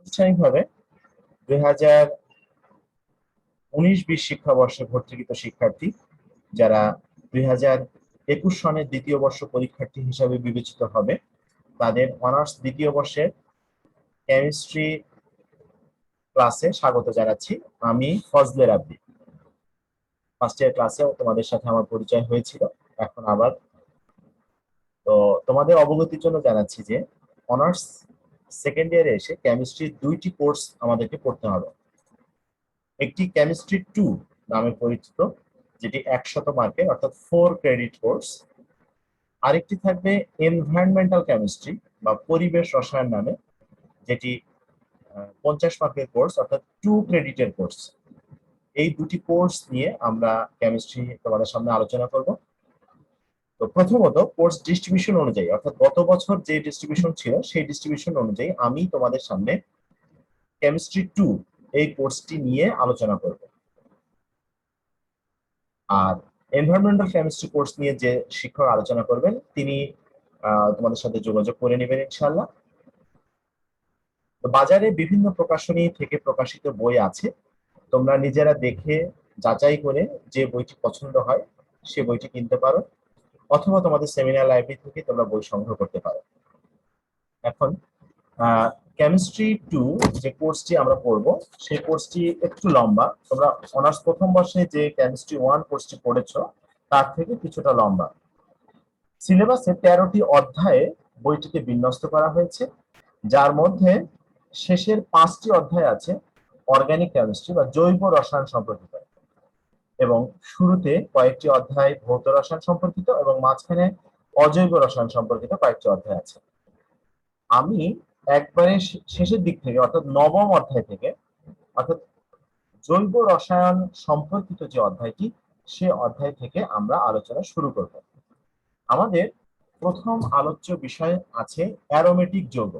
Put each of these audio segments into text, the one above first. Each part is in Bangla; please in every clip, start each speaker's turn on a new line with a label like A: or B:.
A: প্রাতিষ্ঠানিকভাবে 2019-20 শিক্ষাবর্ষে ভর্তিকৃত শিক্ষার্থী যারা 2021 সনের দ্বিতীয় বর্ষ পরীক্ষার্থী হিসাবে বিবেচিত হবে, তাদের অনার্স দ্বিতীয় বর্ষের কেমিস্ট্রি ক্লাসে স্বাগত জানাচ্ছি। আমি ফজলে রাব্বি। ফার্স্ট ইয়ার ক্লাসেও তোমাদের সাথে আমার পরিচয় হয়েছিল, এখন আবার। তো তোমাদের অবগতির জন্য জানাচ্ছি যে অনার্স সেকেন্ড ইয়ারে এসে কেমিস্ট্রির 2টি কোর্স আমাদেরকে পড়তে হবে। একটি কেমিস্ট্রি 2 নামে পরিচিত, যেটি 100 মার্কের অর্থাৎ 4 ক্রেডিট কোর্স। আরেকটি থাকবে এনভায়রনমেন্টাল কেমিস্ট্রি বা পরিবেশ রসায়ন নামে, যেটি 50 মার্কের কোর্স অর্থাৎ 2 ক্রেডিটের কোর্স। এই দুটি কোর্স নিয়ে আমরা কেমিস্ট্রি তোমাদের সামনে আলোচনা করব। তো প্রথমত কোর্স ডিস্ট্রিবিউশন অনুযায়ী, অর্থাৎ গত বছর যে ডিস্ট্রিবিউশন ছিল সেই ডিস্ট্রিবিউশন অনুযায়ী আমি তোমাদের সামনে কেমিস্ট্রি 2 এই কোর্সটি নিয়ে আলোচনা করব। আর এনভায়রনমেন্টাল কেমিস্ট্রি কোর্স নিয়ে যে শিক্ষক আলোচনা করবেন তিনি তোমাদের সাথে যোগাযোগ করে নেবেন ইনশাআল্লাহ। তো বাজারে বিভিন্ন প্রকাশনী থেকে প্রকাশিত বই আছে, তোমরা নিজেরা দেখে যাচাই করে যে বইটি পছন্দ হয় সে বইটি কিনতে পারো, অথবা তোমাদের সেমিনার লাইব্রেরি থেকে তোমরা বই সংগ্রহ করতে পারো। এখন কেমিস্ট্রি 2 যে কোর্সটি আমরা পড়ব সেই কোর্সটি একটু লম্বা। তোমরা অনার্স প্রথম বর্ষে যে কেমিস্ট্রি 1 কোর্সটি পড়েছো তার থেকে কিছুটা লম্বা। সিলেবাসে 13টি অধ্যায়ে বইটিকে বিন্যস্ত করা হয়েছে, যার মধ্যে শেষের 5টি অধ্যায় আছে অর্গানিক কেমিস্ট্রি বা জৈব রসায়ন সম্পর্কিত, এবং শুরুতে কয়েকটি অধ্যায় ভৌত রসায়ন সম্পর্কিত, এবং মাঝখানে অজৈব রসায়ন সম্পর্কিত কয়েকটি অধ্যায় আছে। আমি একবারে শেষের দিক থেকে অর্থাৎ 9ম অধ্যায় থেকে, অর্থাৎ জৈব রসায়ন সম্পর্কিত যে অধ্যায়টি সে অধ্যায় থেকে আমরা আলোচনা শুরু করব। আমাদের প্রথম আলোচ্য বিষয় আছে অ্যারোমেটিক যৌগ।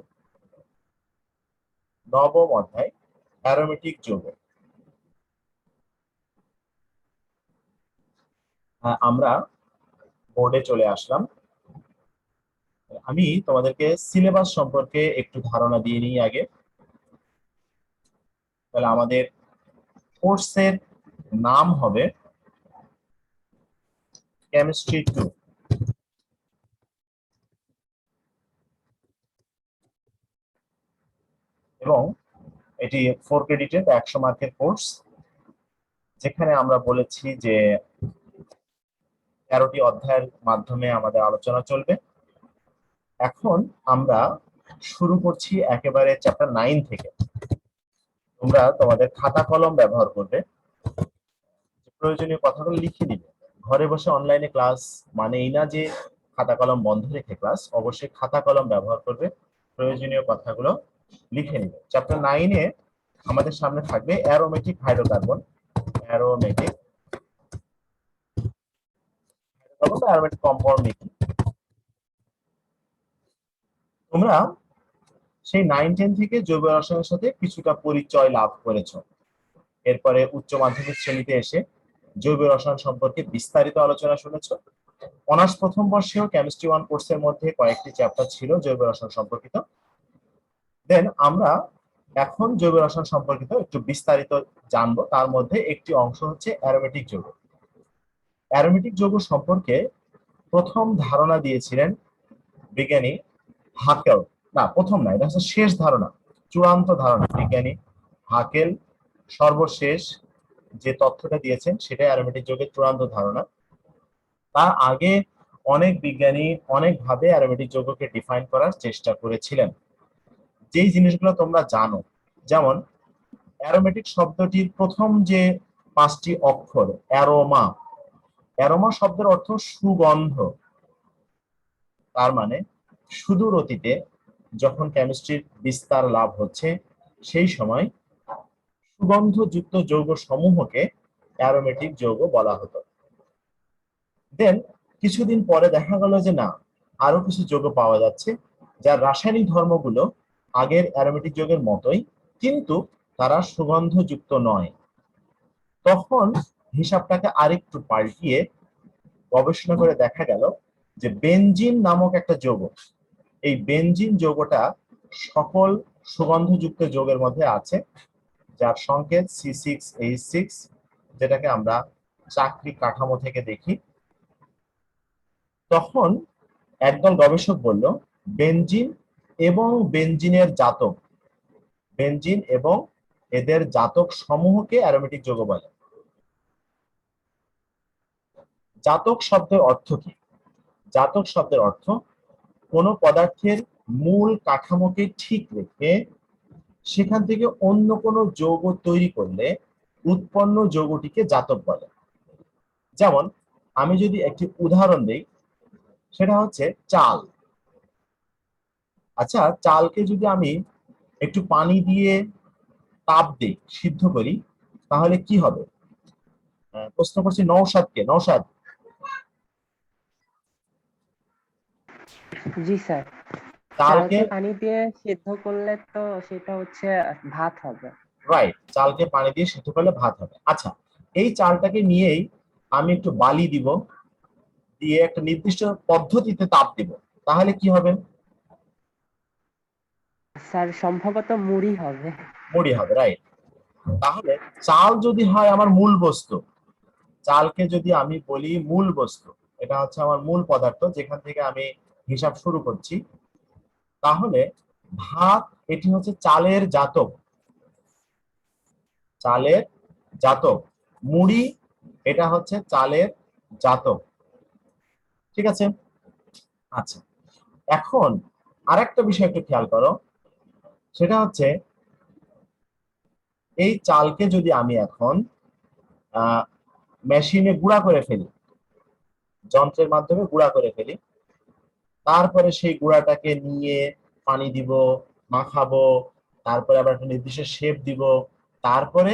A: 9ম অধ্যায় অ্যারোমেটিক যৌগ। আমরা বোর্ডে চলে আসলাম। আমি তোমাদেরকে সিলেবাস সম্পর্কে একটু ধারণা দিয়ে নিই আগে। তাহলে আমাদের কোর্সের নাম হবে কেমিস্ট্রি 2। এবং এটি 4 ক্রেডিটের 100 মার্কের কোর্স, যেখানে আমরা বলেছি যে 13টি অধ্যায়ের মাধ্যমে আমাদের আলোচনা চলবে। এখন আমরা শুরু করছি একেবারে চ্যাপ্টার 9 থেকে। তোমরা তোমাদের খাতা কলম ব্যবহার করবে, প্রয়োজনীয় কথাগুলো লিখে দিবে। ঘরে বসে অনলাইনে ক্লাস মানে এই না যে খাতা কলম বন্ধ রেখে ক্লাস, অবশ্যই খাতা কলম ব্যবহার করবে, প্রয়োজনীয় কথাগুলো লিখে নিবে। চ্যাপ্টার 9-এ আমাদের সামনে থাকবে aromatic hydrocarbon. Aromatic aromatic compound লিখি। তোমরা সেই 9-10 থেকে জৈব রসায়নের সাথে কিছুটা পরিচয় লাভ করেছো। এরপরে উচ্চ মাধ্যমিক শ্রেণীতে এসে জৈব রসায়ন সম্পর্কে বিস্তারিত আলোচনা শুনেছো। অনার্স প্রথম বর্ষেও কেমিস্ট্রি 1 কোর্সের মধ্যে কয়েকটি চ্যাপ্টার ছিল জৈব রসায়ন সম্পর্কিত। দেন আমরা এখন জৈব রসায়ন সম্পর্কিত একটু বিস্তারিত জানবো। তার মধ্যে একটি অংশ হচ্ছে অ্যারোমেটিক যৌগ। অ্যারোমেটিক যৌগ সম্পর্কে প্রথম ধারণা দিয়েছিলেন বিজ্ঞানী হাকেল। না, প্রথম না, এটা হচ্ছে শেষ ধারণা, চূড়ান্ত ধারণা। বিজ্ঞানী হাকেল সর্বশেষ যে তথ্যটা দিয়েছেন সেটা অ্যারোমেটিক যৌগের চূড়ান্ত ধারণা। তার আগে অনেক বিজ্ঞানী অনেকভাবে অ্যারোমেটিক যৌগকে ডিফাইন করার চেষ্টা করেছিলেন। যেই জিনিসগুলো তোমরা জানো, যেমন অ্যারোমেটিক শব্দটির প্রথম যে 5টি অক্ষর অ্যারোমা, অ্যারোমা শব্দের অর্থ সুগন্ধ। তার মানে সুদূর অতীতে যখন কেমিস্ট্রির বিস্তার লাভ হচ্ছে সেই সময় সুগন্ধযুক্ত যৌগ সমূহকে অ্যারোমেটিক যৌগ বলা হতো। দেন কিছুদিন পরে দেখা গেল যে না, আরো কিছু যৌগ পাওয়া যাচ্ছে যার রাসায়নিক ধর্মগুলো আগের অ্যারোমেটিক যৌগের মতোই, কিন্তু তারা সুগন্ধযুক্ত নয়। তখন হিসাবটাকে আরেকটু পাল্টিয়ে গবেষণা করে দেখা গেল যে বেনজিন নামক একটা যৌগ, এই বেনজিন যৌগটা সকল সুগন্ধযুক্ত যৌগের মধ্যে আছে, যার সংকেত C6H6, যেটাকে আমরা চাকরিক কাঠামো থেকে দেখি। তখন একদল গবেষক বলল বেনজিন এবং বেনজিনের জাতক, বেনজিন এবং এদের জাতক সমূহকে অ্যারোমেটিক যৌগ বলে। জাতক শব্দের অর্থ কি? জাতক শব্দের অর্থ কোন পদার্থের মূল কাঠামোকে ঠিক রেখে সেখান থেকে অন্য কোনো যৌগ তৈরি করলে উৎপন্ন যৌগটিকে জাতক বলে। যেমন আমি যদি একটি উদাহরণ দেই, সেটা হচ্ছে চাল। আচ্ছা, চালকে যদি আমি একটু পানি দিয়ে তাপ দিই, সিদ্ধ করি, তাহলে কি হবে? প্রশ্ন করছি নওশাদকে। নওশাদ,
B: জি স্যার,
A: চালকে,
B: চালকে পানি দিয়ে সিদ্ধ করলে তো সেটা হচ্ছে ভাত হবে।
A: রাইট, চালকে পানি দিয়ে সিদ্ধ করলে ভাত হবে। আচ্ছা, এই চালটাকে নিয়েই আমি একটু বালি দিব, দিয়ে একটা নির্দিষ্ট পদ্ধতিতে তাপ দিব, তাহলে কি হবে?
B: স্যার সম্ভবত মুড়ি হবে।
A: মুড়ি হবে, রাইট। তাহলে চাল যদি হয় আমার মূল বস্তু, চালকে যদি আমি বলি মূল বস্তু, এটা হচ্ছে আমার মূল পদার্থ যেখান থেকে আমি হিসাব শুরু করছি, তাহলে ভাত এটি হচ্ছে চালের জাতক, চালের জাতক। মুড়ি এটা হচ্ছে চালের জাতক। ঠিক আছে? আচ্ছা, এখন আরেকটা বিষয় একটু খেয়াল করো, সেটা হচ্ছে এই চালকে যদি আমি এখন মেশিনে গুঁড়া করে ফেলি, যন্ত্রের মাধ্যমে গুঁড়া করে ফেলি, তারপরে সেই গুঁড়াটাকে নিয়ে পানি দিব, মাখাবো, তারপরে আবার একটা নির্দিষ্ট শেপ দিব, তারপরে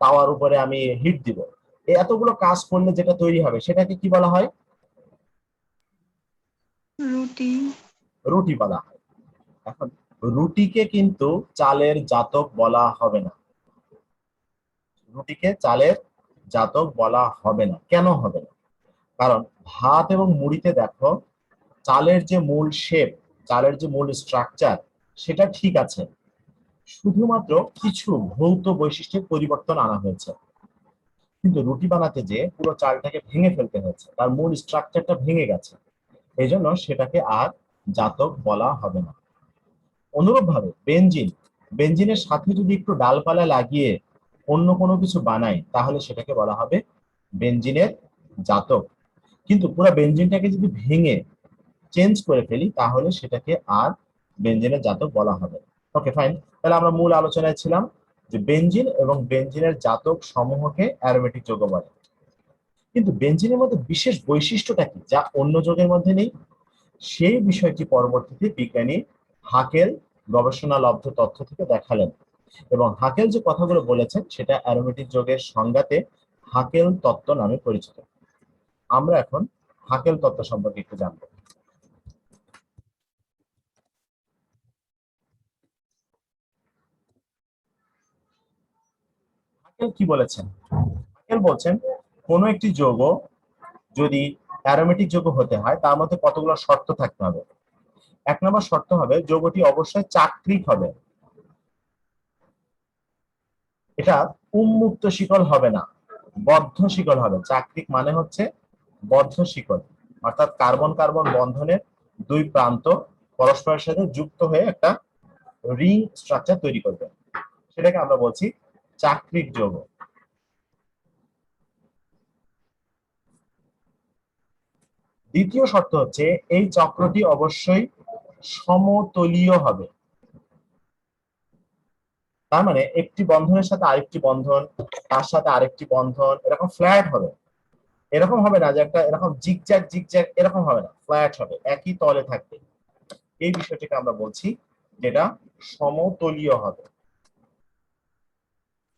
A: তাওয়ার উপরে আমি হিট দিব। এই এতগুলো কাজ করলে যেটা তৈরি হবে সেটাকে কি বলা হয়?
C: রুটি।
A: রুটি বলা হয়। এখন রুটিকে কিন্তু চালের জাতক বলা হবে না, রুটিকে চালের জাতক বলা হবে না। কেন হবে না? কারণ ভাত এবং মুড়িতে দেখো চালের যে মূল শেপ, চালের যে মূল স্ট্রাকচার, সেটা ঠিক আছে, শুধুমাত্র কিছু ভৌত বৈশিষ্ট্যের পরিবর্তন আনা হয়েছে। কিন্তু রুটি বানাতে যে পুরো চালটাকে ভেঙে ফেলতে হয়েছে, তার মূল স্ট্রাকচারটা ভেঙে গেছে, এই জন্য সেটাকে আর জাতক বলা হবে না। অনুরূপভাবে বেনজিন, বেনজিনের সাথে যদি একটু ডালপালা লাগিয়ে অন্য কোনো কিছু বানাই, তাহলে সেটাকে বলা হবে বেনজিনের জাতক। কিন্তু পুরো বেনজিনটাকে যদি ভেঙে চেঞ্জ করে ফেলি, তাহলে সেটাকে আর বেনজিনের জাতক বলা হবে। ওকে, ফাইন। তাহলে আমরা মূল আলোচনায় ছিলাম যে বেনজিন এবং বেনজিনের জাতক সমূহকে অ্যারোমেটিক যৌগ বলে। কিন্তু বেনজিনের মধ্যে বিশেষ বৈশিষ্ট্যটা কি যা অন্য যৌগের মধ্যে নেই? সেই বিষয়টি পরবর্তীতে বিজ্ঞানী হাকেল গবেষণালব্ধ তথ্য থেকে দেখালেন, এবং হাকেল যে কথাগুলো বলেছেন সেটা অ্যারোমেটিক যৌগের সংজ্ঞাতে হাকেল তত্ত্ব নামে পরিচিত। আমরা এখন হাকেল তত্ত্ব সম্পর্কে একটু জানবো। হাকেল কি বলেছেন? হাকেল বলছেন কোন একটি যৌগ যদি অ্যারোমেটিক যৌগ হতে হয় তার মধ্যে কতগুলো শর্ত থাকতে হবে। 1 নম্বর শর্ত হবে যৌগটি অবশ্যই চাক্রিক হবে, এটা উন্মুক্ত শিকল হবে না, বদ্ধ শিকল হবে। চাক্রিক মানে হচ্ছে বদ্ধ শিকল, অর্থাৎ কার্বন কার্বন বন্ধনের দুই প্রান্ত পরস্পরের সাথে যুক্ত হয়ে একটা রিং স্ট্রাকচার তৈরি করবে, সেটাকে আমরা বলছি চাক্রিক যৌগ। দ্বিতীয় শর্ত হচ্ছে এই চক্রটি অবশ্যই সমতলীয় হবে, তার মানে একটি বন্ধনের সাথে আরেকটি বন্ধন, তার সাথে আরেকটি বন্ধন এরকম ফ্ল্যাট হবে, এরকম হবে না যে একটা এরকম জিগজ্যাগ জিগজ্যাগ, এরকম হবে না, ফ্ল্যাট হবে, একই তলে থাকবে। এই বিষয়টিকে আমরা বলছি যেটা সমতলীয় হবে।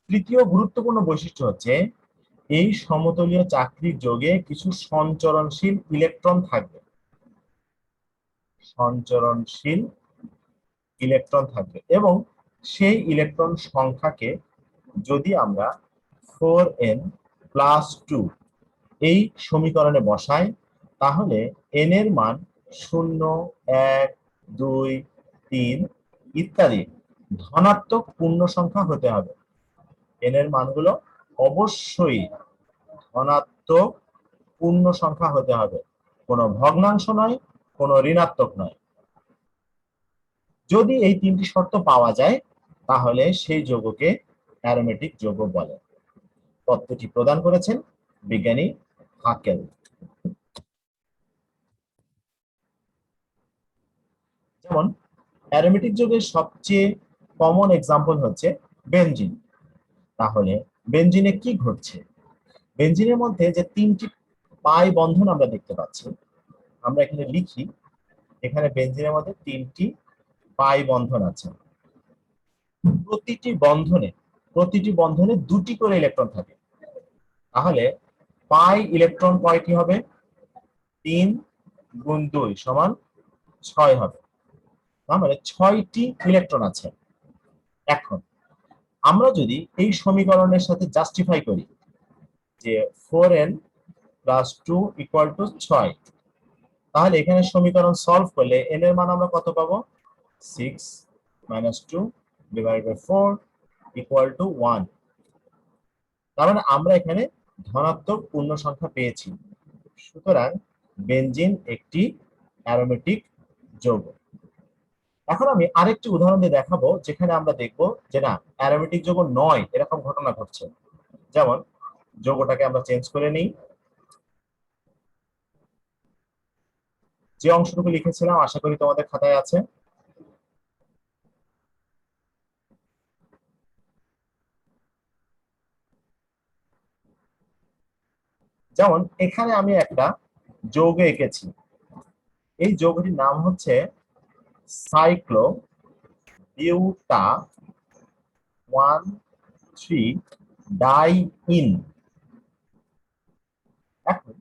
A: তৃতীয় গুরুত্বপূর্ণ বৈশিষ্ট্য হচ্ছে এই সমতলীয় চাক্রিক যৌগে কিছু সঞ্চরণশীল ইলেকট্রন থাকবে, সঞ্চরণশীল ইলেকট্রন থাকবে, এবং সেই ইলেকট্রন সংখ্যাকে যদি আমরা 4n+2 এই সমীকরণে বসাই, তাহলে n এর মান 0, 1, 2, 3 ইত্যাদি ধনাত্মক পূর্ণ সংখ্যা হতে হবে। এন এর মানগুলো অবশ্যই ধনাত্মক পূর্ণ সংখ্যা হতে হবে, কোনো ভগ্নাংশ নয়, কোনো ঋণাত্মক নয়। যদি এই তিনটি শর্ত পাওয়া যায় তাহলে সেই যৌগকে অ্যারোমেটিক যৌগ বলে। তত্ত্বটি প্রদান করেছেন বিজ্ঞানী হাকেল। যেমন অ্যারোমেটিক যৌগের সবচেয়ে কমন এক্সাম্পল হচ্ছে বেনজিন। তাহলে বেনজিনে কি ঘটছে? বেনজিনের মধ্যে যে তিনটি পাই বন্ধন আমরা দেখতে পাচ্ছি, আমরা এখানে লিখি, এখানে বেনজিনের মধ্যে তিনটি পাই বন্ধন আছে। প্রতিটি বন্ধনে দুটি করে ইলেকট্রন থাকে। তাহলে পাই ইলেকট্রন কয়টি হবে? 3 গুণ 2 সমান 6 হবে। তার মানে 6টি ইলেকট্রন আছে। এখন আমরা যদি এই সমীকরণের সাথে জাস্টিফাই করি যে 4n + 2 = 6, তাহলে এখানে সমীকরণ সলভ করলে n এর মান আমরা কত পাবো? 6 - 2 / 4 = 1। তার মানে আমরা এখানে ধনাত্মক পূর্ণ সংখ্যা পেয়েছি। সুতরাং বেনজিন একটি অ্যারোমেটিক যৌগ। এখন আমি আরেকটি উদাহরণ দিয়ে দেখাবো যেখানে আমরা দেখব যে না, অ্যারোমেটিক যৌগ নয় এরকম ঘটনা ঘটছে। যেমন যৌগটাকে আমরা চেঞ্জ করে নিই। যে অংশটুকু লিখেছিলাম আশা করি তোমাদের খাতায় আছে। যেমন এখানে আমি একটা যৌগ এঁকেছি, এই যৌগটির নাম হচ্ছে সাইক্লো বিউটা 1,3-ডাইইন। এখন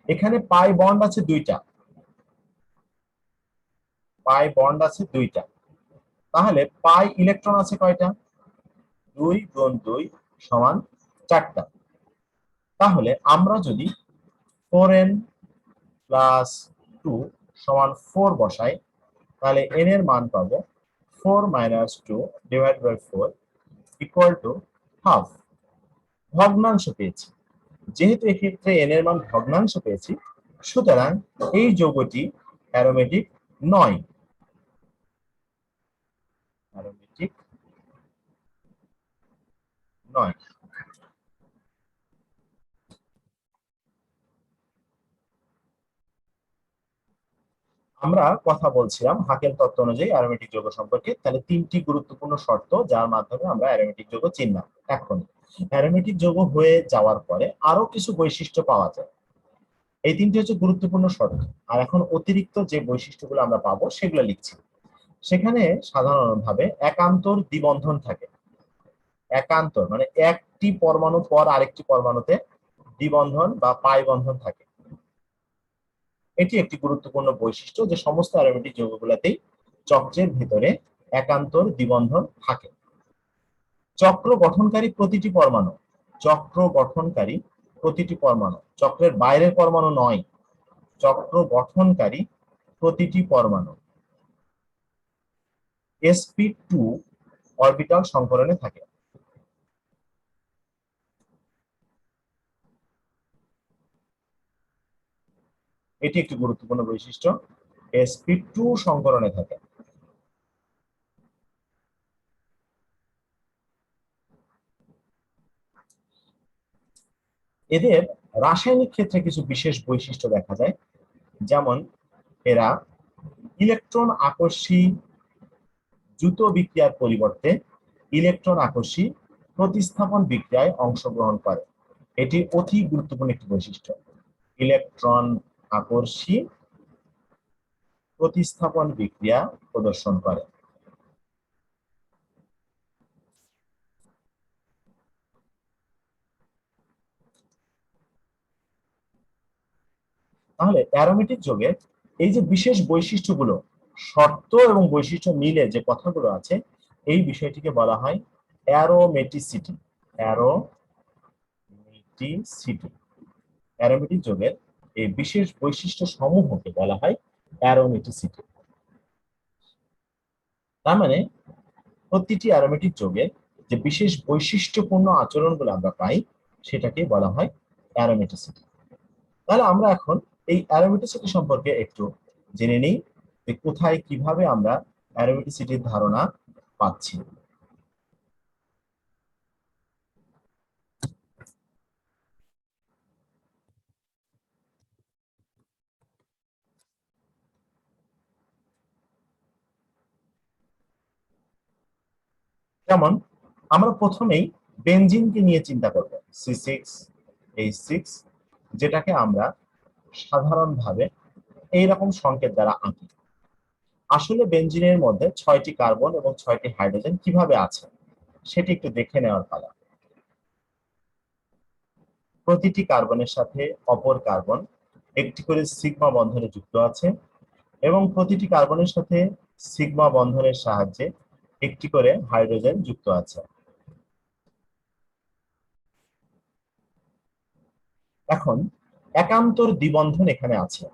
A: এখানে পাই বন্ড আছে দুইটা, তাহলে পাই ইলেকট্রন আছে কয়টা? 2 গুণ 2 সমান 4টা। তাহলে আমরা যদি 4n + 2 সমান 4 বসাই, তাহলে n এর মান পাবো 4 - 2 / 4 = হাফ। ভগ্নাংশ পেয়েছি। যেহেতু এক্ষেত্রে n এর মান ভগ্নাংশ পেয়েছি, সুতরাং এই যৌগটি অ্যারোমেটিক নয়। অ্যারোমেটিক নয়। আমরা কথা বলছিলাম হাকেল তত্ত্ব অনুযায়ী অ্যারোমেটিক যৌগ সম্পর্কে। তাহলে তিনটি গুরুত্বপূর্ণ শর্ত যার মাধ্যমে আমরা অ্যারোমেটিক যৌগ চিনলাম। এখন অ্যারোমেটিক যৌগ হয়ে যাওয়ার পরে আরো কিছু বৈশিষ্ট্য পাওয়া যায়। এই তিনটি হচ্ছে গুরুত্বপূর্ণ শর্ত। আর এখন অতিরিক্ত যে বৈশিষ্ট্যগুলো আমরা পাবো সেগুলো লিখছি। সেখানে সাধারণভাবে একান্তর দ্বিবন্ধন থাকে। একান্তর মানে একটি পরমাণু পর আরেকটি পরমাণুতে দ্বিবন্ধন বা পাই বন্ধন থাকে। এটি একটি গুরুত্বপূর্ণ বৈশিষ্ট্য যে সমস্ত অ্যারোমেটিক যৌগগুলোতেই চক্রের ভিতরে একান্তর দ্বিবন্ধন থাকে। চক্র গঠনকারী প্রতিটি পরমাণু, চক্রের বাইরের পরমাণু নয়, চক্র গঠনকারী প্রতিটি পরমাণু sp2 অরবিটাল সংকরণে থাকে। এটি একটি গুরুত্বপূর্ণ বৈশিষ্ট্য, sp2 সংকরণে থাকে। এদের রাসায়নিক ক্ষেত্রে কিছু বিশেষ বৈশিষ্ট্য দেখা যায়। যেমন এরা ইলেকট্রন আকর্ষী দ্রুত বিক্রিয়ার পরিবর্তে ইলেকট্রন আকর্ষী প্রতিস্থাপন বিক্রিয়ায় অংশগ্রহণ করে। এটি অতি গুরুত্বপূর্ণ একটি বৈশিষ্ট্য, ইলেকট্রন আকর্ষী প্রতিস্থাপন বিক্রিয়া প্রদর্শন করে। তাহলে অ্যারোমেটিক যৌগের এই যে বিশেষ বৈশিষ্ট্যগুলো, শর্ত এবং বৈশিষ্ট্য মিলে যে কথাগুলো আছে, এই বিষয়টিকে বলা হয় অ্যারোমেটিসিটি। অ্যারোমেটিক যৌগের এই বিশেষ বৈশিষ্ট্য সমূহকে বলা হয় অ্যারোমেটিসিটি। তার মানে প্রতিটি অ্যারোমেটিক যৌগের যে বিশেষ বৈশিষ্ট্যপূর্ণ আচরণগুলো আমরা পাই সেটাকে বলা হয় অ্যারোমেটিসিটি। তাহলে আমরা এখন এই অ্যারোমেটিসিটি সম্পর্কে একটু জেনে নিই যে কোথায় কিভাবে আমরা অ্যারোমেটিসিটির ধারণা পাচ্ছি। যেমন আমরা প্রথমেই বেনজিনকে নিয়ে চিন্তা করব, C6H6, যেটাকে আমরা সাধারণভাবে এইরকম সংকেত দ্বারা আঁকি। আসলে বেনজিনের মধ্যে 6টি কার্বন এবং 6টি হাইড্রোজেন কিভাবে আছে সেটি একটু দেখে নেওয়ার পালা। প্রতিটি কার্বনের সাথে অপর কার্বন একটি করে সিগমা বন্ধনে যুক্ত আছে এবং প্রতিটি কার্বনের সাথে সিগমা বন্ধনের সাহায্যে একটি করে হাইড্রোজেন যুক্ত আছে। এখন একান্তর দ্বিবন্ধন এখানে আছে,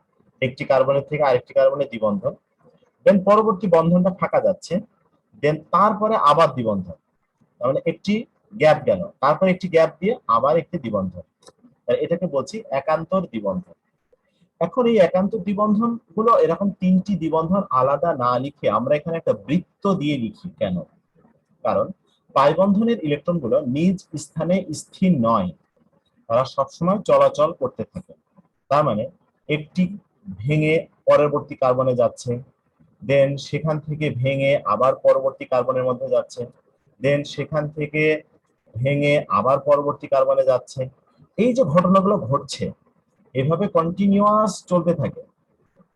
A: একটি কার্বনের থেকে আরেকটি কার্বনের দ্বিবন্ধন, দেন পরবর্তী বন্ধনটা ফাঁকা যাচ্ছে, দেন তারপরে আবার দ্বিবন্ধন, তার মানে একটি গ্যাপ গেল, তারপর একটি গ্যাপ দিয়ে আবার একটি দ্বিবন্ধন, এটাকে বলছি একান্তর দ্বিবন্ধন। এখন এই একান্তর দ্বিবন্ধন গুলো এরকম 3টি দ্বিবন্ধন আলাদা না লিখে আমরা এখানে একটা বৃত্ত দিয়ে লিখি কেন? কারণ পাই বন্ধনের ইলেকট্রন গুলো নিজ স্থানে স্থির নয়, তারা সবসময় চলাচল করতে থাকে। তার মানে একটি ভেঙে পরবর্তী কার্বনে যাচ্ছে, দেন সেখান থেকে ভেঙে আবার পরবর্তী কার্বনের মধ্যে যাচ্ছে, দেন সেখান থেকে ভেঙে আবার পরবর্তী কার্বনে যাচ্ছে। এই যে ঘটনাগুলো ঘটছে এভাবে কন্টিনিউয়াস চলতে থাকে,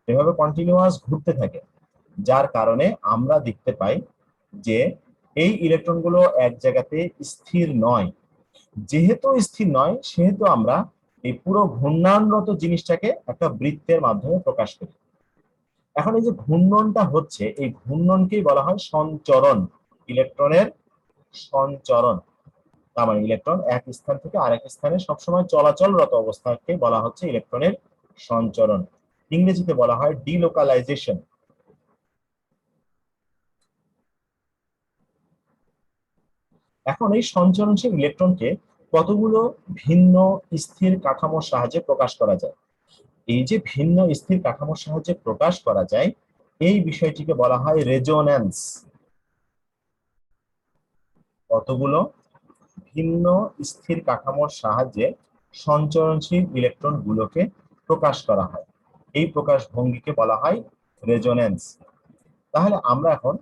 A: এভাবে কন্টিনিউয়াস ঘুরতে থাকে, যার কারণে আমরা দেখতে পাই যে এই ইলেকট্রনগুলো এক জায়গাতে স্থির নয়। যেহেতু স্থির নয় সেহেতু আমরা এই পুরো ঘূর্ণায়নরত জিনিসটাকে একটা বৃত্তের মাধ্যমে প্রকাশ করি। এখন এই যে ঘূর্ণনটা হচ্ছে এই ঘূর্ণনকেই বলা হয় সঞ্চরণ, ইলেকট্রনের সঞ্চরণ। তার মানে ইলেকট্রন এক স্থান থেকে আরেক স্থানে সবসময় চলাচলরত অবস্থাকে বলা হচ্ছে ইলেকট্রনের সঞ্চরণ। ইংরেজিতে বলা হয় ডিলোকালাইজেশন। এখন এই সঞ্চরণশীল ইলেকট্রনকে কতগুলো ভিন্ন স্থির কাঠামোর সাহায্যে প্রকাশ করা যায়। এই যে ভিন্ন স্থির কাঠামোর সাহায্যে প্রকাশ করা যায় এই বিষয়টিকে বলা হয় রেজোন্যান্স। কতগুলো ভিন্ন স্থির কাঠামোর সাহায্যে সঞ্চরণশীল ইলেকট্রন গুলোকে প্রকাশ করা হয়, এই প্রকাশ ভঙ্গিকে বলা হয় রেজোন্যান্স। তাহলে আমরা এখন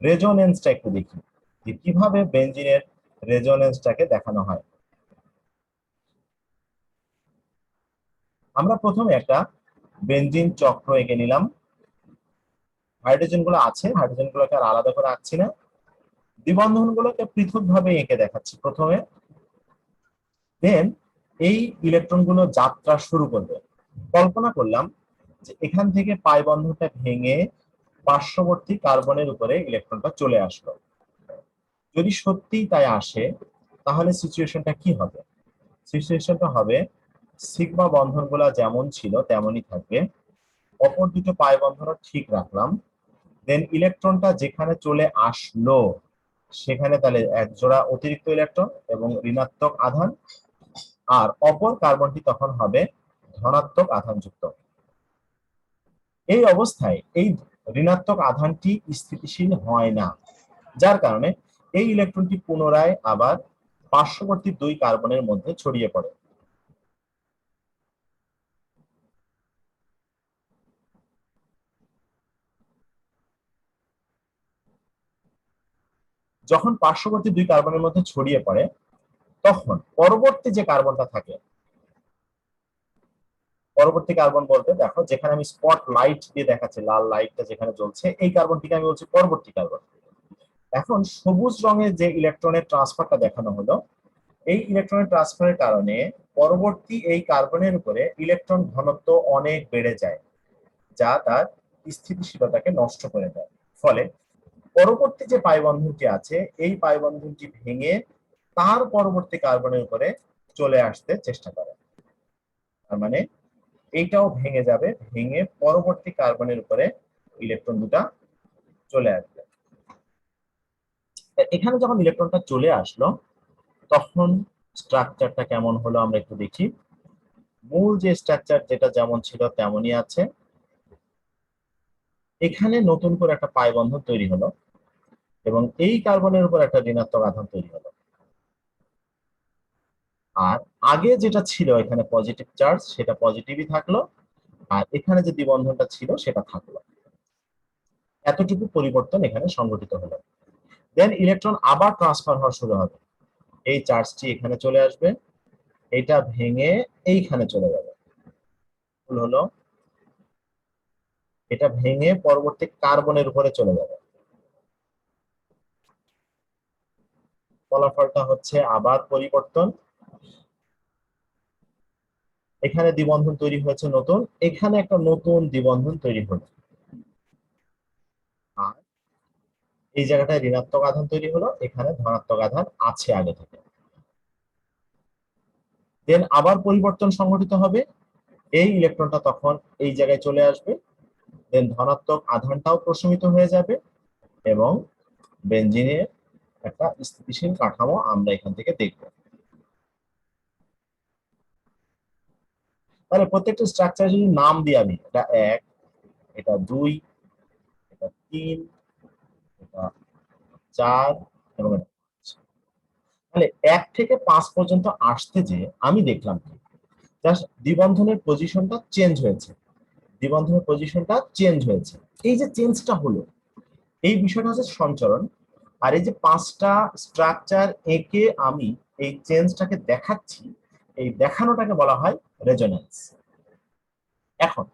A: রেজোন্যান্সটা একটু দেখি যে কিভাবে বেনজিনের রেজোন্যান্সটাকে দেখানো হয়। আমরা প্রথমে একটা বেনজিন চক্র এঁকে নিলাম। হাইড্রোজেন গুলো আছে, হাইড্রোজেন গুলোকে আর আলাদা করে আঁকছি না, দ্বিবন্ধন গুলোকে পৃথক ভাবে এঁকে দেখাচ্ছি প্রথমে। দেন এই ইলেকট্রন গুলো যাত্রা শুরু করবে। কল্পনা করলাম যে এখান থেকে পাই বন্ধনটা ভেঙে পার্শ্ববর্তী কার্বনের উপরে ইলেকট্রনটা চলে আসলো। যদি সত্যিই তাই আসে তাহলে সিচুয়েশনটা কি হবে? সিচুয়েশনটা হবে সিগমা বন্ধনগুলো যেমন ছিল তেমনই থাকবে, অপর দুটো পাই বন্ধনও ঠিক রাখলাম, দেন ইলেকট্রনটা যেখানে চলে আসলো সেখানে তাহলে এক জোড়া অতিরিক্ত ইলেকট্রন এবং ঋণাত্মক আধান, আর অপর কার্বনটি তখন হবে ধনাত্মক আধানযুক্ত। এই অবস্থায় এই ঋণাত্মক আধানটি স্থিতিশীল হয় না, যার কারণে এই ইলেকট্রনটি পুনরায় আবার পার্শ্ববর্তী দুই কার্বনের মধ্যে ছড়িয়ে পড়ে। যখন পার্শ্ববর্তী দুই কার্বনের মধ্যে ছড়িয়ে পড়ে তখন পরবর্তী যে কার্বনটা থাকে, পরবর্তী কার্বন বলতে দেখো যেখানে আমি স্পট লাইট দিয়ে দেখাচ্ছি, লাল লাইটটা যেখানে জ্বলছে এই কার্বনটিকে আমি বলছি পরবর্তী কার্বন। এখন সবুজ রঙের যে ইলেকট্রনের ট্রান্সফারটা দেখানো হলো, এই ইলেকট্রনের ট্রান্সফারের কারণে পরবর্তী এই কার্বনের উপরে ইলেকট্রন ঘনত্ব অনেক বেড়ে যায়, যা তার স্থিতিশীলতাকে নষ্ট করে দেয়। ফলে পরবর্তী যে পাই বন্ধনটি আছে এই পাই বন্ধনটি ভেঙে তার পরবর্তী কার্বনের উপরে চলে আসতে চেষ্টা করে। তার মানে এইটাও ভেঙে যাবে, ভেঙে পরবর্তী কার্বনের উপরে ইলেকট্রন দুটা চলে আসবে। এখানে যখন ইলেকট্রনটা চলে আসলো তখন স্ট্রাকচারটা কেমন হলো আমরা একটু দেখি। মূল যে স্ট্রাকচার যেটা যেমন ছিল তেমনই আছে। এখানে নতুন করে একটা পাই বন্ধন তৈরি হলো এবং এই কার্বনের উপর একটা ঋণাত্মক আধান তৈরি হলো। আর আগে যেটা ছিল এখানে পজিটিভ চার্জ সেটা পজিটিভই থাকলো, আর এখানে যে দ্বিবন্ধনটা ছিল সেটা থাকলো। এতটুকু পরিবর্তন এখানে সংঘটিত হলো। দেন ইলেকট্রন আবার ট্রান্সফার হওয়া শুরু হবে। এই চার্জটি এখানে চলে আসবে, এটা ভেঙে এইখানে চলে যাবে। ভুল হলো, এটা ভেঙে পরবর্তী কার্বনের উপরে চলে যাবে। ফলাফলটা হচ্ছে আবার পরিবর্তন। এখানে দ্বিবন্ধন তৈরি হয়েছে নতুন, এখানে একটা নতুন দ্বিবন্ধন তৈরি হলো, আর এই জায়গাটায় ঋণাত্মক আধান তৈরি হলো, এখানে ধনাত্মক আধান আছে আগে থেকে। দেন আবার পরিবর্তন সংঘটিত হবে, এই ইলেকট্রনটা তখন এই জায়গায় চলে আসবে, দেন ধনাত্মক আধানটাও প্রশমিত হয়ে যাবে এবং বেনজিনের একটা স্থিতিশীল কাঠামো আমরা এখান থেকে দেখব। তাহলে প্রত্যেকটা স্ট্রাকচার যদি নাম দিই আমি, এটা 1, এটা 2, এটা 3, এটা 4 এবং এটা 5। তাহলে 1 থেকে 5 পর্যন্ত আসতে যে আমি দেখলাম কি জাস্ট দ্বিবন্ধনের পজিশনটা চেঞ্জ হয়েছে, দ্বিবন্ধনের পজিশনটা চেঞ্জ হয়েছে। এই যে চেঞ্জটা হলো এই বিষয়টা হচ্ছে সঞ্চরণ। আর এই যে 5টা স্ট্রাকচার এঁকে আমি এই চেঞ্জটাকে দেখাচ্ছি, এই দেখানোটাকে বলা হয় রেজোন্যান্স। এখন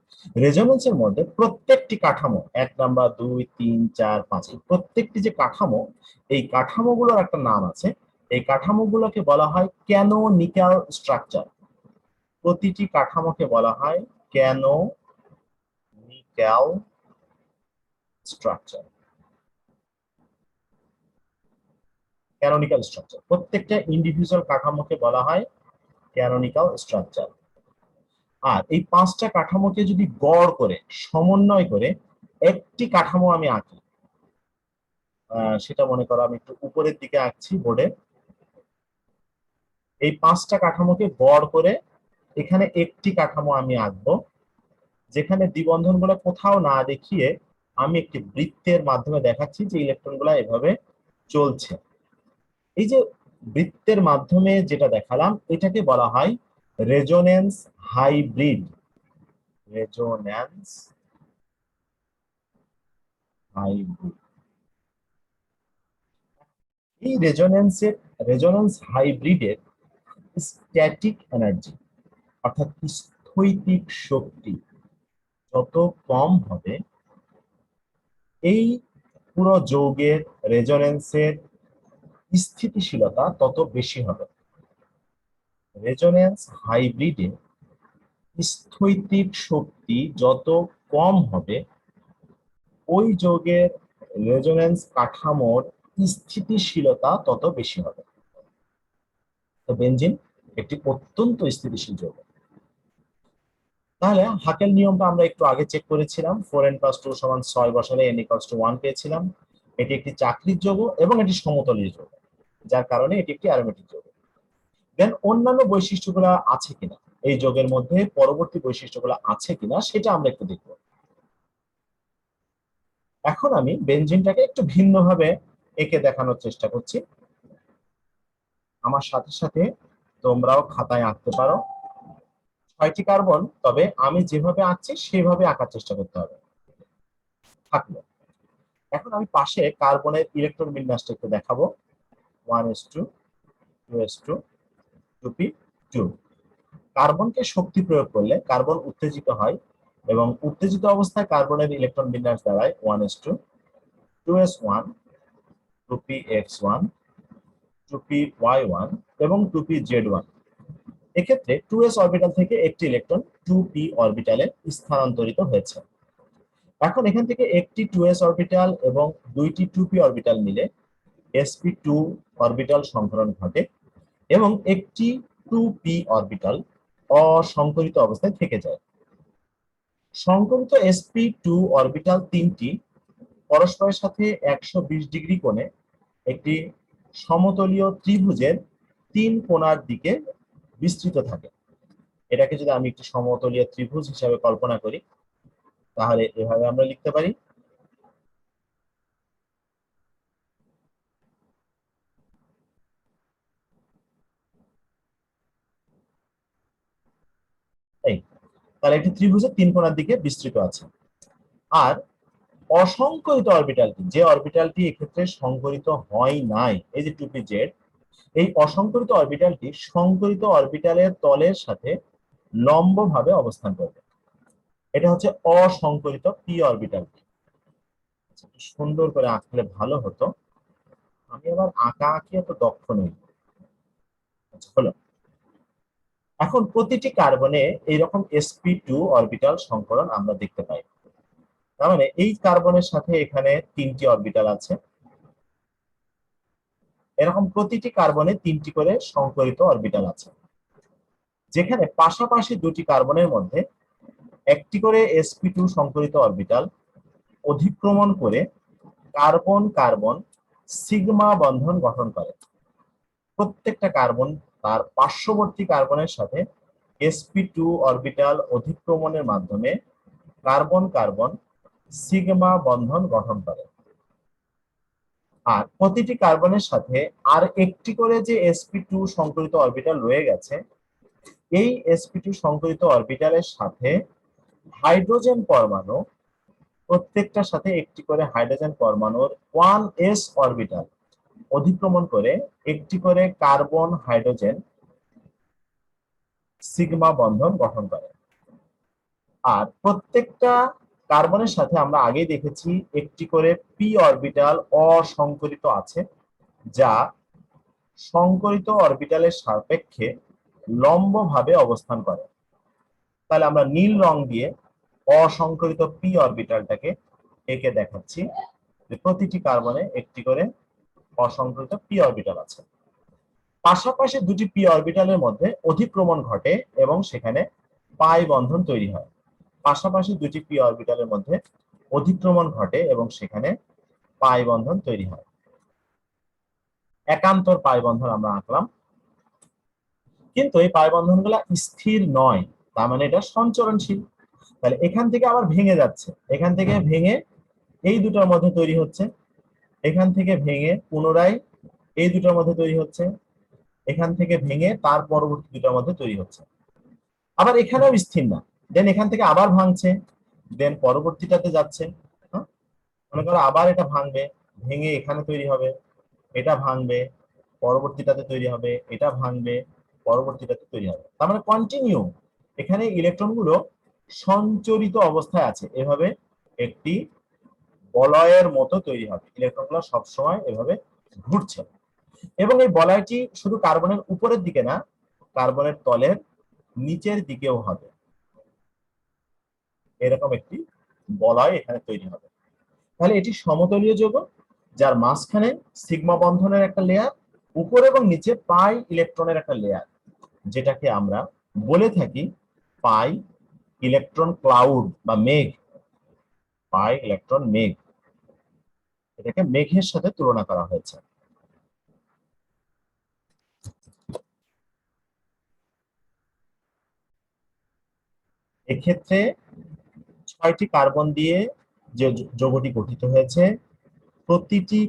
A: রেজোন্যান্সের মধ্যে প্রত্যেকটি কাঠামো 1 নাম্বার 2, 3, 4, 5 এই প্রত্যেকটি যে কাঠামো, এই কাঠামোগুলোর একটা নাম আছে। এই কাঠামোগুলোকে বলা হয় ক্যানোনিক্যাল স্ট্রাকচার। প্রতিটি কাঠামোকে বলা হয় ক্যানোনিক্যাল স্ট্রাকচার। ক্যানোনিক্যাল স্ট্রাকচার প্রত্যেকটা ইন্ডিভিজুয়াল কাঠামোকে বলা হয় ক্যানোনিক্যাল স্ট্রাকচার। আর এই 5টা কাঠামোকে যদি গড় করে সমন্বয় করে একটি কাঠামো আমি আঁকি, সেটা মনে করো আমি একটু উপরের দিকে আঁকছি বোর্ডে। এই 5টা কাঠামোকে গড় করে এখানে একটি কাঠামো আমি আঁকবো, যেখানে দ্বিবন্ধন গুলো কোথাও না দেখিয়ে আমি একটি বৃত্তের মাধ্যমে দেখাচ্ছি যে ইলেকট্রন গুলা এভাবে চলছে। এই যে বৃত্তের মাধ্যমে যেটা দেখালাম এটাকে বলা হয় রেজোনেন্স হাইব্রিড। Resonance hybrid. এই রেজোনেন্স হাইব্রিডের স্ট্যাটিক এনার্জি অর্থাৎ স্থৈতিক শক্তি যত কম হবে, এই পুরো যৌগের রেজোনেন্সের স্থিতিশীলতা তত বেশি হবে। রেজোনেন্স হাইব্রিডে স্থৈতিক শক্তি যত কম হবে, ওই যৌগের রেজোনেন্স কাঠামোর স্থিতিশীলতা তত বেশি হবে। তো বেনজিন একটি অত্যন্ত স্থিতিশীল যৌগ। তাহলে হাকেল নিয়মটা আমরা একটু আগে চেক করেছিলাম, 4n+2 = 6 বসালে n=1 পেয়েছিলাম। এটি একটি চাকরির যৌগ এবং এটি সমতলীয় যৌগ, যার কারণে এটি একটি অ্যারোমেটিক যৌগ। দেন অন্যান্য বৈশিষ্ট্যগুলো আছে কিনা, এই যৌগের মধ্যে পরবর্তী বৈশিষ্ট্যগুলো আছে কিনা সেটা আমরা একটু দেখব। এখন আমি বেনজিনটাকে একটু ভিন্নভাবে এঁকে দেখানোর চেষ্টা করছি। আমার সাথে সাথে তোমরাও খাতায় আঁকতে পারো। 6টি কার্বন, তবে আমি যেভাবে আঁকছি সেভাবে আঁকার চেষ্টা করতে হবে। থাকলো। এখন আমি পাশে কার্বনের ইলেকট্রন বিন্যাসটা একটু দেখাবো। 1s2, 2s2, 2p2। কার্বনকে শক্তি প্রয়োগ করলে কার্বন উত্তেজিত হয় এবং উত্তেজিত অবস্থায় কার্বনের ইলেকট্রন বিন্যাস দাঁড়ায় 1s2, 2s1, 2px1, 2py1 এবং 2pz1। এক্ষেত্রে 2s অরবিটাল থেকে একটি ইলেকট্রন 2p অরবিটালে স্থানান্তরিত হয়েছে। এখন এখান থেকে একটি 2s অরবিটাল এবং দুইটি 2p অরবিটাল মিলে sp2 অরবিটাল সংকরণ ঘটে এবং একটি 2p অরবিটাল অসংকরিত অবস্থায় থেকে যায়। সংকরিত sp2 অরবিটাল তিনটি পরস্পরের সাথে 120 ডিগ্রি কোণে একটি সমতলীয় ত্রিভুজের 3 কোণার দিকে বিস্তৃত থাকে। এটাকে যদি আমি একটি সমতলীয় ত্রিভুজ হিসাবে কল্পনা করি, তাহলে এভাবে আমরা লিখতে পারি। এই তাহলে একটি ত্রিভুজের 3 কোণার দিকে বিস্তৃত আছে। আর অসংকরিত অরবিটালটি, যে অরবিটালটি এক্ষেত্রে সংকরিত হয় নাই, এই যে 2pz, এই অসংকরিত অরবিটালটি সংকরিত অরবিটালের তলের সাথে লম্বভাবে অবস্থান করবে। এটা হচ্ছে অসংকরিত পি অরবিটালটি। সুন্দর করে আঁকলে ভালো হতো, আমি আবার আঁকা আঁকি এত দক্ষ নই। আচ্ছা, হলো। এখন প্রতিটি কার্বনে এইরকম sp2 অরবিটাল সংকরণ আমরা দেখতে পাই। তার মানে এই কার্বনের সাথে এখানে 3টি অরবিটাল আছে। এরকম প্রতিটি কার্বনে 3টি করে সংকরিত অরবিটাল আছে, যেখানে পাশাপাশি দুটি কার্বনের মধ্যে একটি করে sp2 সংকরিত অরবিটাল অধিক্রমণ করে কার্বন কার্বন সিগমা বন্ধন গঠন করে। প্রত্যেকটা কার্বন তার পার্শ্ববর্তী কার্বনের সাথে sp2 অরবিটাল অধিক্রমণের মাধ্যমে কার্বন কার্বন সিগমা বন্ধন গঠন করে। আর প্রতিটি কার্বনের সাথে আর একটি করে যে sp2 সংকরিত অরবিটাল রয়ে গেছে, এই sp2 সংকরিত অরবিটালের সাথে হাইড্রোজেন পরমাণু, প্রত্যেকটার সাথে একটি করে হাইড্রোজেন পরমাণুর 1s অরবিটাল অধিক্রমণ করে একটি করে কার্বন হাইড্রোজেন সিগমা বন্ধন গঠন করে। আর প্রত্যেকটা কার্বনের সাথে আমরা আগেই দেখেছি একটি করে পি অরবিটাল অসংকরিত আছে, যা সংকরিত অরবিটালের সাপেক্ষে লম্বভাবে অবস্থান করে। তাহলে আমরা নীল রং দিয়ে অসংকরিত পি অরবিটালটাকে এঁকে দেখাচ্ছি যে প্রতিটি কার্বনে একটি করে অসংকরিত পি অরবিটাল আছে। পাশাপাশি দুটি পি অরবিটালের মধ্যে অধিক্রমণ ঘটে এবং সেখানে পাই বন্ধন তৈরি হয়। পাশাপাশি দুটি পি অরবিটালের মধ্যে অধিক্রমণ ঘটে এবং সেখানে পাই বন্ধন তৈরি হয়। একান্তর পাই বন্ধন আমরা আঁকলাম, কিন্তু এই পাই বন্ধনগুলা স্থির নয়, তার মানে এটা সঞ্চরণশীল। তাহলে এখান থেকে আবার ভেঙে যাচ্ছে, এখান থেকে ভেঙে এই দুটোর মধ্যে তৈরি হচ্ছে, এখান থেকে ভেঙে পুনরায় এই দুটোর মধ্যে তৈরি হচ্ছে, এখান থেকে ভেঙে তার পরবর্তী দুটোর মধ্যে তৈরি হচ্ছে। আবার এখানেও স্থির না, দেন এখান থেকে আবার ভাঙছে, দেন পরবর্তীটাতে যাচ্ছে। হ্যাঁ? মনে করো আবার এটা ভাঙবে, ভেঙে এখানে তৈরি হবে, এটা ভাঙবে, পরবর্তীটাতে তৈরি হবে, এটা ভাঙবে, পরবর্তীটাতে তৈরি হবে। তার মানে কন্টিনিউ এখানে ইলেকট্রনগুলো সঞ্চরিত অবস্থায় আছে, এভাবে একটি বলয়ের মতো তৈরি হবে। ইলেকট্রনগুলো সবসময় এভাবে ঘুরছে এবং এই বলয়টি শুধু কার্বনের উপরের দিকে না, কার্বনের তলের নিচের দিকেও হবে। এরকম একটি বলয় এখানে তৈরি হবে। তাহলে এটি সমতলীয় যৌগ, যার মাঝখানে সিগমা বন্ধনের একটা লেয়ার, উপর এবং নিচে পাই ইলেকট্রনের একটা লেয়ার, যেটাকে আমরা বলে থাকি পাই ইলেকট্রন ক্লাউড বা মেঘ। পাই ইলেকট্রন মেঘ, এটাকে মেঘের সাথে তুলনা করা হয়েছে। এক্ষেত্রে 6টি কার্বন দিয়ে যে যৌগটি গঠিত হয়েছে, প্রতিটি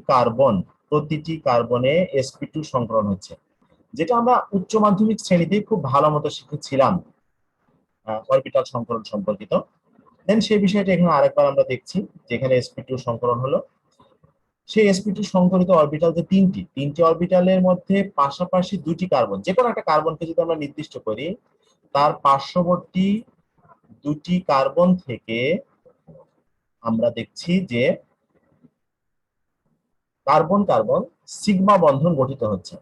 A: কার্বনে sp2 সংকরণ হচ্ছে, যেটা আমরা উচ্চ মাধ্যমিক শ্রেণীতে খুব ভালো মতো শিখেছিলাম অরবিটাল সংকরণ সম্পর্কিত। দেন সেই বিষয়টা এখানে আরেকবার আমরা দেখছি, যেখানে sp2 সংকরণ হলো। সেই sp2 সংকরিত অরবিটাল যে তিনটি অরবিটালের মধ্যে পাশাপাশি দুটি কার্বন, যে কোনো একটা কার্বনকে যদি আমরা নির্দিষ্ট করি, তার পার্শ্ববর্তী দুটি কার্বন থেকে আমরা দেখছি যে কার্বন কার্বন সিগমা বন্ধন গঠিত হচ্ছে।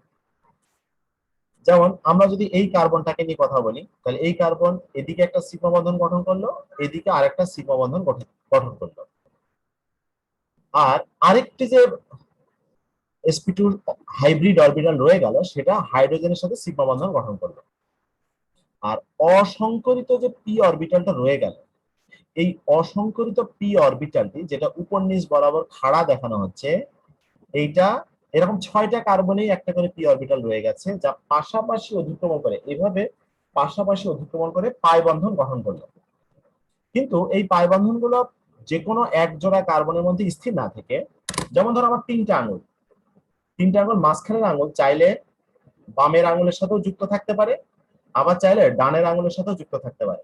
A: যেমন আমরা যদি এই কার্বনটাকে নিয়ে কথা বলি, তাহলে এই কার্বন এদিকে একটা সিগমা বন্ধন গঠন করলো, এদিকে আরেকটা সিগমা বন্ধন গঠন করলো। আর আরেকটি যে sp2 হাইব্রিড অরবিটাল রয়ে গেল, সেটা হাইড্রোজেনের সাথে সিগমা বন্ধন গঠন করলো। আর অসংকরিত যে পি অরবিটালটা রয়ে গেল, এই অসংকরিত পি অরবিটালটি, যেটা উপর নিচ বরাবর খাড়া দেখানো হচ্ছে, এইটা এরকম 6টা কার্বনেই একটা করে পি অরবিটাল রয়ে গেছে, যা পাশাপাশি অধিক্রমণ করে, এভাবে পাশাপাশি অধিক্রমণ করে পাই বন্ধন গঠন করলো। কিন্তু এই পাই বন্ধনগুলো যে কোনো এক জোড়া কার্বনের মধ্যে স্থির না থেকে, যেমন ধরো আমার তিনটা আঙুল মাঝখানের আঙুল চাইলে বামের আঙুলের সাথেও যুক্ত থাকতে পারে, আবার চাইলে ডানের আঙুলের সাথেও যুক্ত থাকতে পারে,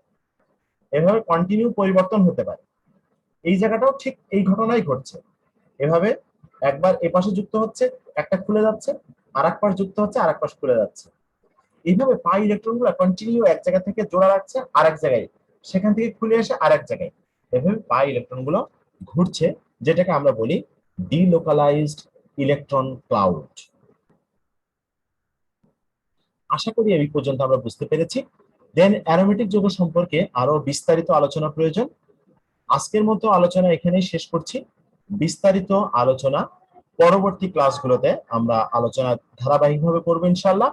A: এভাবে কন্টিনিউ পরিবর্তন হতে পারে। এই জায়গাটাও ঠিক এই ঘটনাই ঘটছে। এভাবে একবার এ পাশে যুক্ত হচ্ছে, একটা খুলে যাচ্ছে, আর এক পাশ যুক্ত হচ্ছে, আর এক পাশ খুলে যাচ্ছে। এইভাবে পাই ইলেকট্রন গুলো কন্টিনিউ এক জায়গা থেকে জোড়া রাখছে আর এক জায়গায়, সেখান থেকে খুলে এসে আর এক জায়গায়, এভাবে পাই ইলেকট্রন গুলো ঘুরছে, যেটাকে আমরা বলি ডিলোকালাইজড ইলেকট্রন ক্লাউড। আশা করি এই পর্যন্ত আমরা বুঝতে পেরেছি। দেন অ্যারোমেটিক যৌগ সম্পর্কে আরো বিস্তারিত আলোচনা প্রয়োজন। আজকের মতো আলোচনা এখানেই শেষ করছি। বিস্তারিত আলোচনা পরবর্তী ক্লাসগুলোতে আমরা আলোচনা ধারাবাহিকভাবে করবো ইনশাআল্লাহ।